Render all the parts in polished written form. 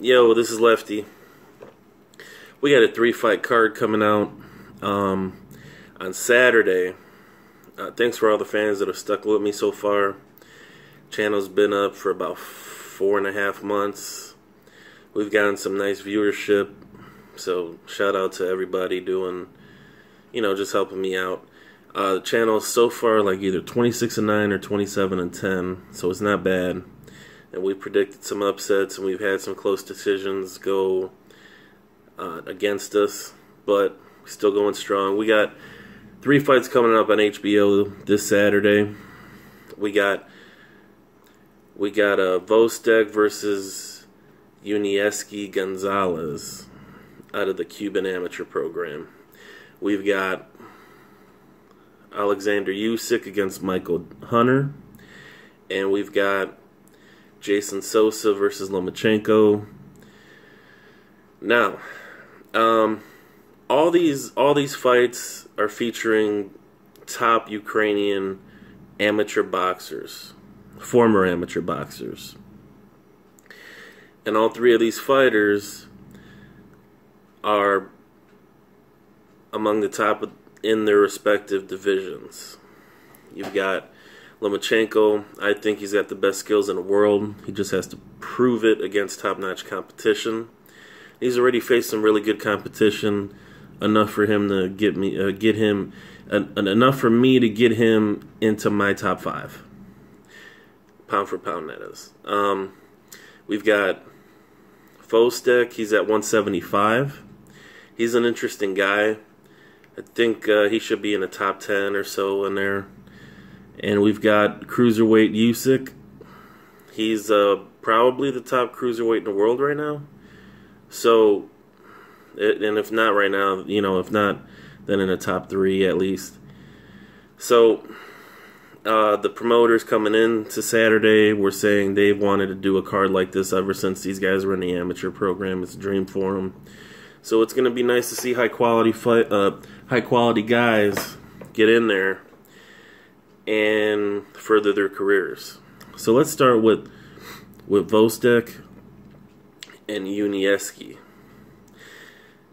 Yo, this is Lefty. We got a 3-fight card coming out on Saturday. Thanks for all the fans that have stuck with me so far. Channel's been up for about 4.5 months. We've gotten some nice viewership, so shout out to everybody doing, just helping me out. The channel's so far like either 26-9 or 27-10, so it's not bad. And we predicted some upsets, and we've had some close decisions go against us, but still going strong. We got 3 fights coming up on HBO this Saturday. We got Gvozdek versus Usyk Gonzalez out of the Cuban amateur program. We've got Alexander Usyk against Michael Hunter, and we've got Sosa versus Lomachenko. Now, all these fights are featuring top Ukrainian amateur boxers, former amateur boxers, and all 3 of these fighters are among the top in their respective divisions. You've got Lomachenko. I think he's got the best skills in the world. He just has to prove it against top-notch competition. He's already faced some really good competition, enough for him to enough for me to get him into my top 5, pound for pound. That is. We've got Gvozdek. He's at 175. He's an interesting guy. I think he should be in the top 10 or so in there. And we've got cruiserweight Usyk. He's probably the top cruiserweight in the world right now. So, and if not right now, if not, then in the top 3 at least. So, the promoters coming in to Saturday were saying they've wanted to do a card like this ever since these guys were in the amateur program. It's a dream for them. So it's going to be nice to see high quality guys get in there and further their careers. So let's start with Gvozdek and Usyk.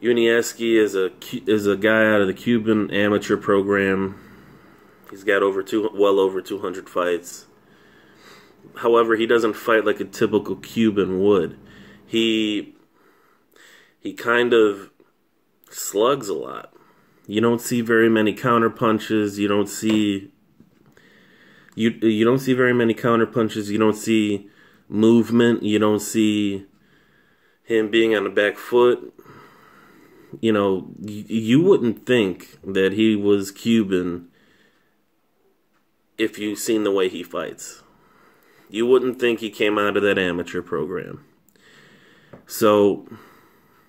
Usyk is a guy out of the Cuban amateur program. He's got well over 200 fights. However, he doesn't fight like a typical Cuban would. He kind of slugs a lot. You don't see very many counter punches. You don't see very many counter punches. You don't see movement. You don't see him being on the back foot. You wouldn't think that he was Cuban if you've seen the way he fights. You wouldn't think he came out of that amateur program. So,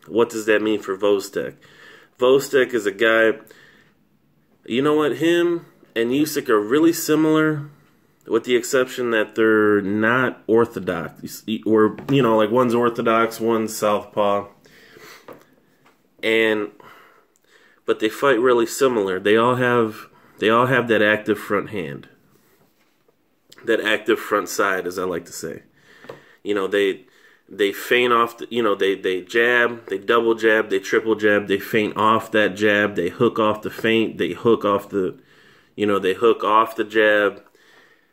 what does that mean for Gvozdek? Gvozdek is a guy, you know what, him and Usyk are really similar, with the exception that they're not orthodox. Or, like one's orthodox, one's southpaw. But they fight really similar. They all have that active front hand. That active front side, as I like to say. They feint off, they jab, they double jab, they triple jab, they feint off that jab, they hook off the feint, they hook off the, they hook off the jab,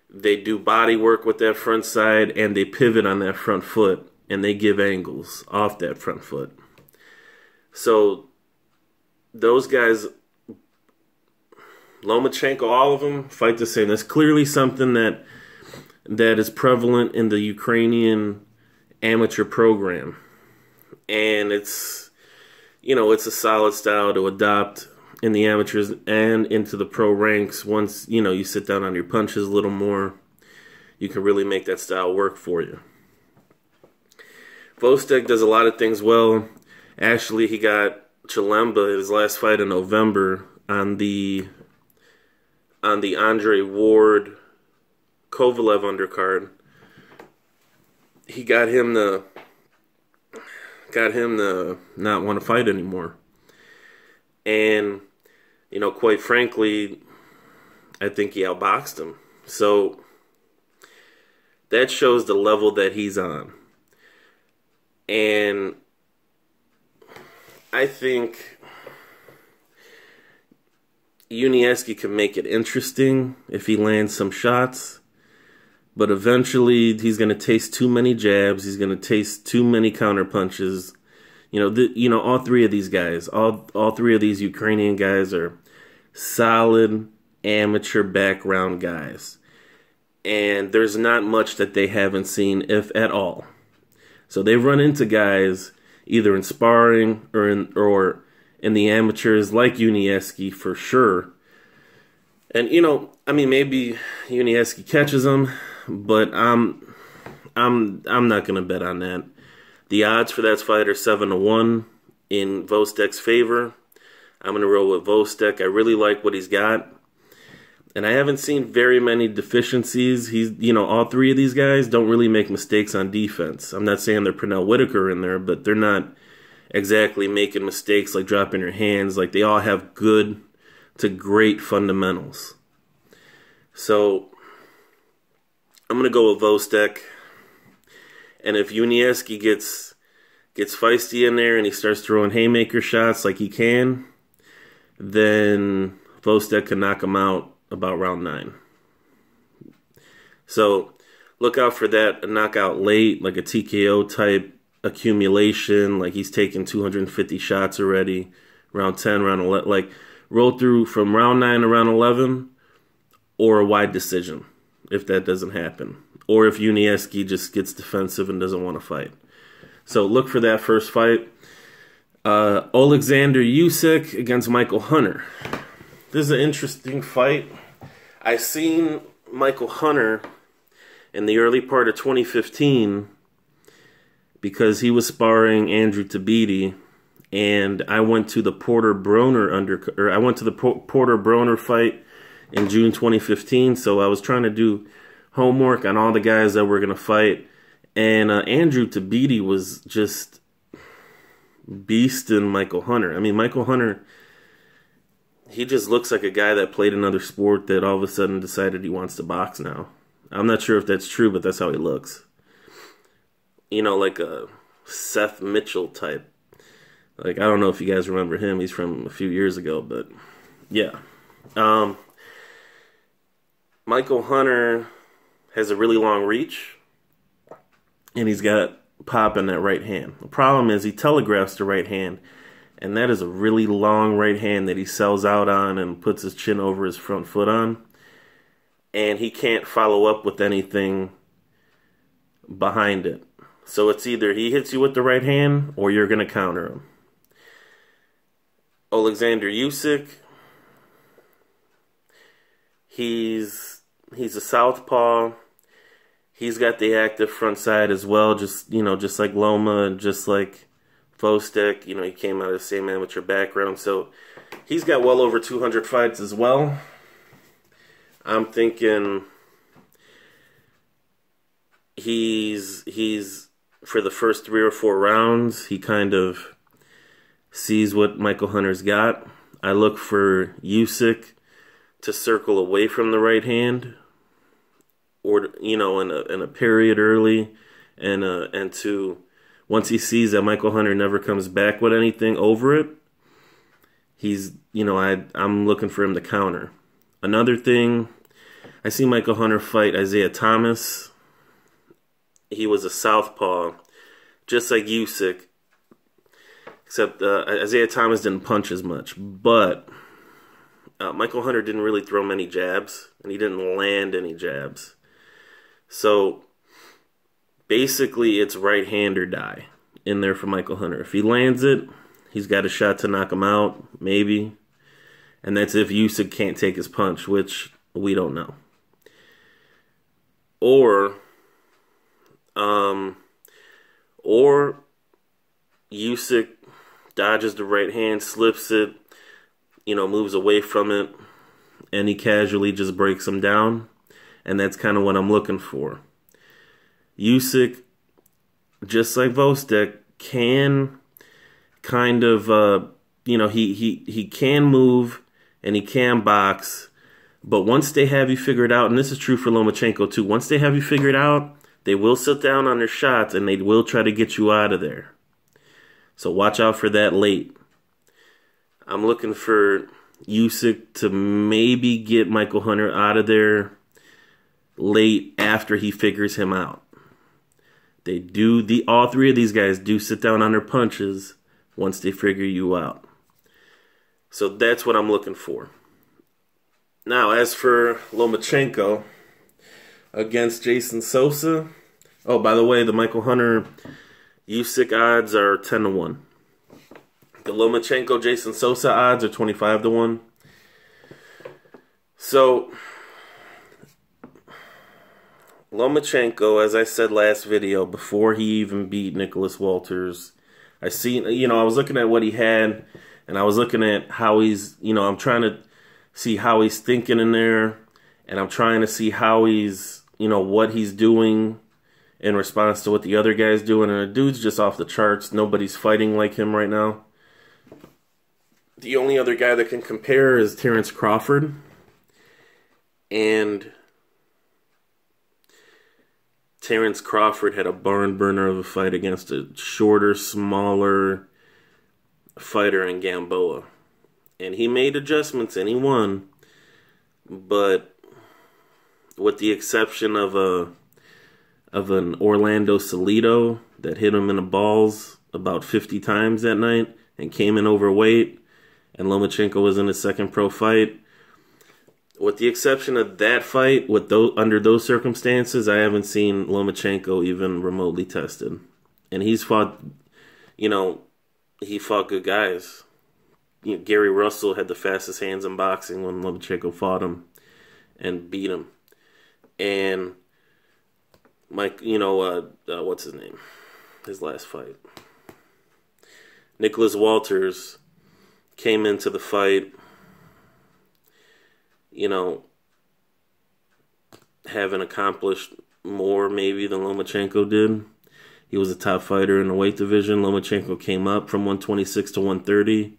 they do body work with that front side, and they pivot on that front foot, and they give angles off that front foot. So, those guys, Lomachenko, all of them fight the same. That's clearly something that is prevalent in the Ukrainian amateur program, and it's a solid style to adopt in the amateurs and into the pro ranks. Once you sit down on your punches a little more, you can really make that style work for you. Gvozdek does a lot of things well. Actually, he got Chilemba his last fight in November on the Andre Ward Kovalev undercard. He got him to not want to fight anymore. And, quite frankly, I think he outboxed him. So that shows the level that he's on. And I think Usyk can make it interesting if he lands some shots. But eventually, he's going to taste too many jabs. He's going to taste too many counter punches. All three of these guys, all three of these Ukrainian guys are solid amateur background guys. And there's not much that they haven't seen, if at all. So they've run into guys either in sparring or in the amateurs like Usyk for sure. And maybe Usyk catches him, but I'm not gonna bet on that. The odds for that fight are 7-1 in Gvozdek's favor. I'm gonna roll with Gvozdek. I really like what he's got. And I haven't seen very many deficiencies. All three of these guys don't really make mistakes on defense. I'm not saying they're Pernell Whitaker in there, but they're not exactly making mistakes like dropping your hands. Like, they all have good to great fundamentals. So I'm gonna go with Gvozdek. And if Usyk gets feisty in there and he starts throwing haymaker shots like he can, then Gvozdek can knock him out about round 9. So look out for that, a knockout late, like a TKO type accumulation, like he's taken 250 shots already, round 10, round 11, like roll through from round 9 to round 11, or a wide decision if that doesn't happen, or if Usyk just gets defensive and doesn't want to fight. So look for that first fight. Alexander Usyk against Michael Hunter. This is an interesting fight. I seen Michael Hunter in the early part of 2015 because he was sparring Andrew Tabiti, and I went to the Porter Broner fight in June 2015. So I was trying to do homework on all the guys that were gonna fight, and Andrew Tabiti was just beasting Michael Hunter. I mean, Michael Hunter, he just looks like a guy that played another sport that all of a sudden decided he wants to box now. I'm not sure if that's true, but that's how he looks. Like a Seth Mitchell type. Like, I don't know if you guys remember him. He's from a few years ago, but yeah. Michael Hunter has a really long reach, and he's got pop in that right hand. The problem is he telegraphs the right hand, and that is a really long right hand that he sells out on and puts his chin over his front foot on. And he can't follow up with anything behind it. So it's either he hits you with the right hand or you're going to counter him. Alexander Usyk, he's a southpaw. He's got the active front side as well, just like Loma and just like Gvozdek. He came out of the same amateur background, so he's got well over 200 fights as well. I'm thinking he's for the first 3 or 4 rounds, he kind of sees what Michael Hunter's got. I look for Usyk to circle away from the right hand, or in a period early, and to, once he sees that Michael Hunter never comes back with anything over it, I'm looking for him to counter. Another thing, I see Michael Hunter fight Isaiah Thomas. He was a southpaw, just like Usyk, except Isaiah Thomas didn't punch as much. But Michael Hunter didn't really throw many jabs, and he didn't land any jabs. So basically, it's right hand or die in there for Michael Hunter. If he lands it, he's got a shot to knock him out, maybe. And that's if Usyk can't take his punch, which we don't know. Or Usyk dodges the right hand, slips it, moves away from it, and he casually just breaks him down. And that's kind of what I'm looking for. Usyk, just like Gvozdek, can kind of, he can move and he can box. But once they have you figured out, and this is true for Lomachenko too, once they have you figured out, They will sit down on their shots, and they will try to get you out of there. So watch out for that late. I'm looking for Usyk to maybe get Michael Hunter out of there late after he figures him out. All three of these guys do sit down on their punches once they figure you out. So that's what I'm looking for. Now, as for Lomachenko against Jason Sosa, oh, by the way, the Michael Hunter Usyk odds are 10-1. The Lomachenko Jason Sosa odds are 25-1. So Lomachenko, as I said last video, before he even beat Nicholas Walters, I was looking at what he had, and I was looking at how he's, I'm trying to see how he's thinking in there, and I'm trying to see how he's, what he's doing in response to what the other guy's doing, and the dude's just off the charts. Nobody's fighting like him right now. The only other guy that can compare is Terrence Crawford, and Terrence Crawford had a barn burner of a fight against a shorter, smaller fighter in Gamboa. And he made adjustments and he won. But with the exception of an Orlando Salido that hit him in the balls about 50 times that night and came in overweight, and Lomachenko was in his second pro fight, with the exception of that fight, under those circumstances, I haven't seen Lomachenko even remotely tested. And he's fought, he fought good guys. Gary Russell had the fastest hands in boxing when Lomachenko fought him and beat him. And Mike, what's his name? His last fight. Nicholas Walters came into the fight, having accomplished more maybe than Lomachenko did. He was a top fighter in the weight division. Lomachenko came up from 126 to 130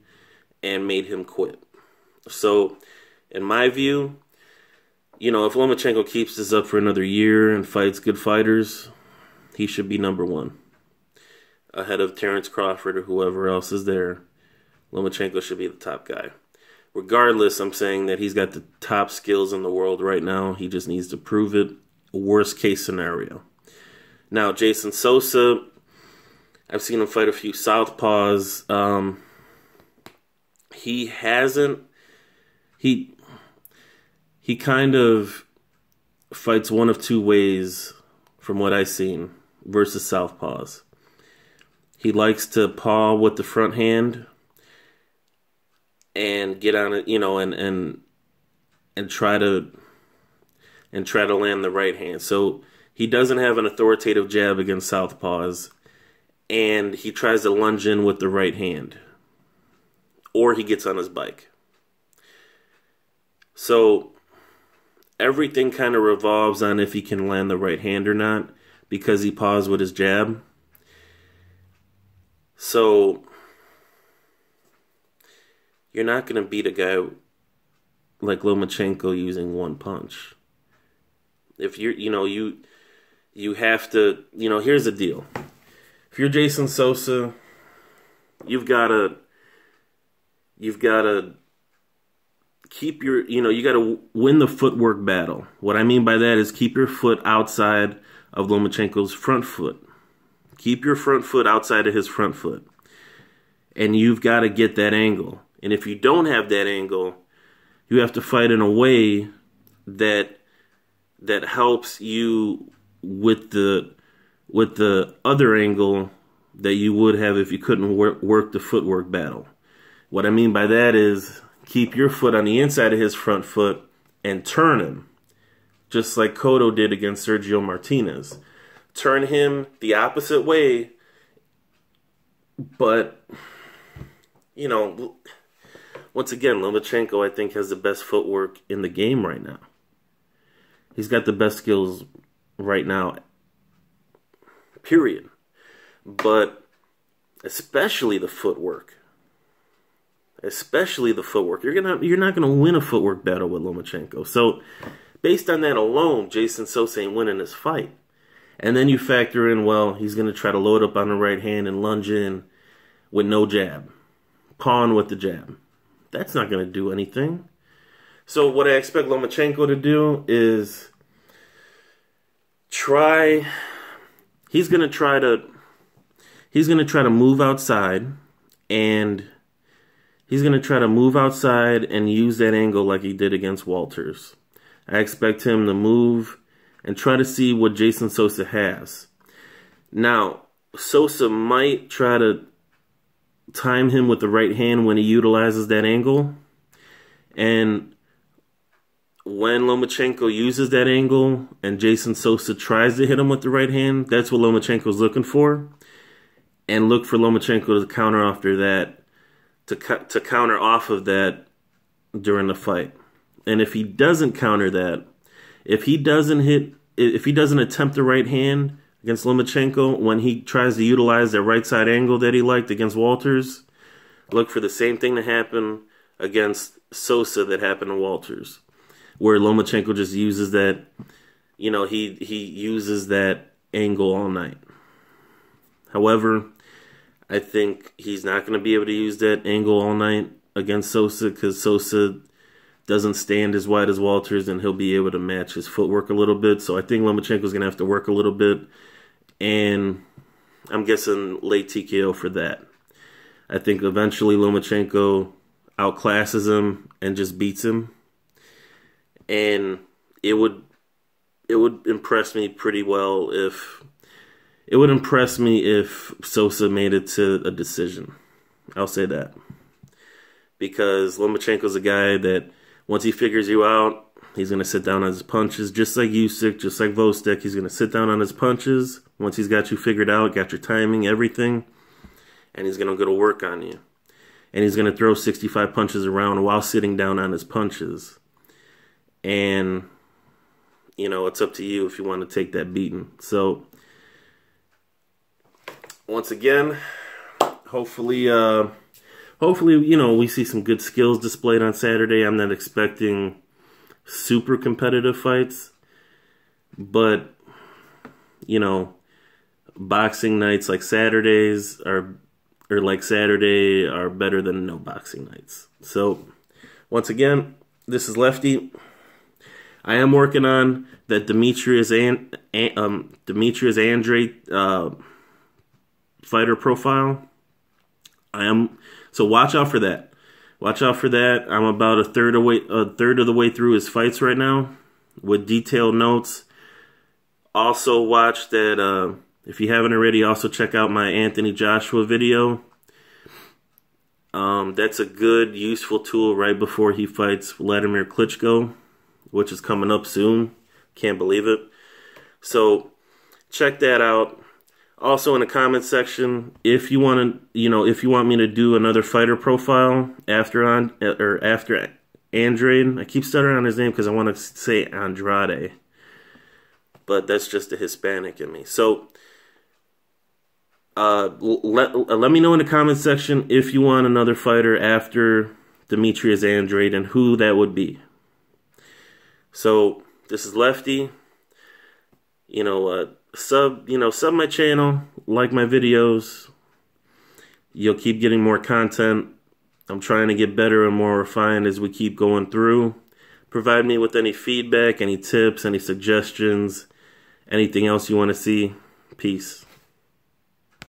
and made him quit. So, in my view, if Lomachenko keeps this up for another year and fights good fighters, he should be number one. Ahead of Terrence Crawford or whoever else is there, Lomachenko should be the top guy. Regardless, I'm saying that he's got the top skills in the world right now. He just needs to prove it. Worst case scenario. Now, Jason Sosa, I've seen him fight a few southpaws. He kind of fights one of two ways from what I've seen versus southpaws. He likes to paw with the front hand and get on it, and try to land the right hand. So he doesn't have an authoritative jab against southpaws, and he tries to lunge in with the right hand, or he gets on his bike. So everything kind of revolves on if he can land the right hand or not, because he paws with his jab. So you're not going to beat a guy like Lomachenko using one punch. If you have to, here's the deal. If you're Jason Sosa, you've got to keep your, you got to win the footwork battle. What I mean by that is keep your foot outside of Lomachenko's front foot. Keep your front foot outside of his front foot. And you've got to get that angle. And if you don't have that angle, you have to fight in a way that helps you with the other angle that you would have if you couldn't work the footwork battle. What I mean by that is keep your foot on the inside of his front foot and turn him, just like Cotto did against Sergio Martinez. Turn him the opposite way, but, once again, Lomachenko, I think, has the best footwork in the game right now. He's got the best skills right now, period. But especially the footwork. Especially the footwork. You're not gonna win a footwork battle with Lomachenko. So, based on that alone, Jason Sosa ain't winning this fight. And then you factor in, well, he's going to try to load up on the right hand and lunge in with no jab. Pawn with the jab. That's not going to do anything. So what I expect Lomachenko to do is he's going to try to move outside, and he's going to try to move outside and use that angle like he did against Walters. I expect him to move and try to see what Jason Sosa has. Now, Sosa might try to time him with the right hand when he utilizes that angle. And when Lomachenko uses that angle and Jason Sosa tries to hit him with the right hand, that's what Lomachenko's looking for. And look for Lomachenko to counter after that, to counter off of that during the fight. And if he doesn't counter that, if he doesn't attempt the right hand against Lomachenko when he tries to utilize that right side angle that he liked against Walters, look for the same thing to happen against Sosa that happened to Walters, where Lomachenko just uses that, he uses that angle all night. However, I think he's not going to be able to use that angle all night against Sosa because Sosa doesn't stand as wide as Walters, and he'll be able to match his footwork a little bit. So I think Lomachenko's going to have to work a little bit, and I'm guessing late TKO for that. I think eventually Lomachenko outclasses him and just beats him, and it would impress me pretty well if Sosa made it to a decision. I'll say that, because Lomachenko's a guy that once he figures you out, he's going to sit down on his punches, just like Usyk, just like Gvozdek. He's going to sit down on his punches once he's got you figured out, got your timing, everything, and he's going to go to work on you. And he's going to throw 65 punches around while sitting down on his punches. And, it's up to you if you want to take that beating. So, once again, hopefully, we see some good skills displayed on Saturday. I'm not expecting super competitive fights, but, boxing nights like Saturdays or like Saturday are better than no boxing nights. So, once again, this is Lefty. I am working on that Demetrius Andrade fighter profile. So watch out for that. Watch out for that. I'm about a third of the way through his fights right now with detailed notes. Also watch that, if you haven't already, also check out my Anthony Joshua video. That's a good, useful tool right before he fights Vladimir Klitschko, which is coming up soon. Can't believe it. So check that out. Also in the comment section, if you want me to do another fighter profile after Andrade. I keep stuttering on his name because I want to say Andrade, but that's just the Hispanic in me. So let me know in the comment section if you want another fighter after Demetrius Andrade and who that would be. So this is Lefty. Sub my channel, like my videos. You'll keep getting more content. I'm trying to get better and more refined as we keep going through. Provide me with any feedback, any tips, any suggestions, anything else you want to see. Peace.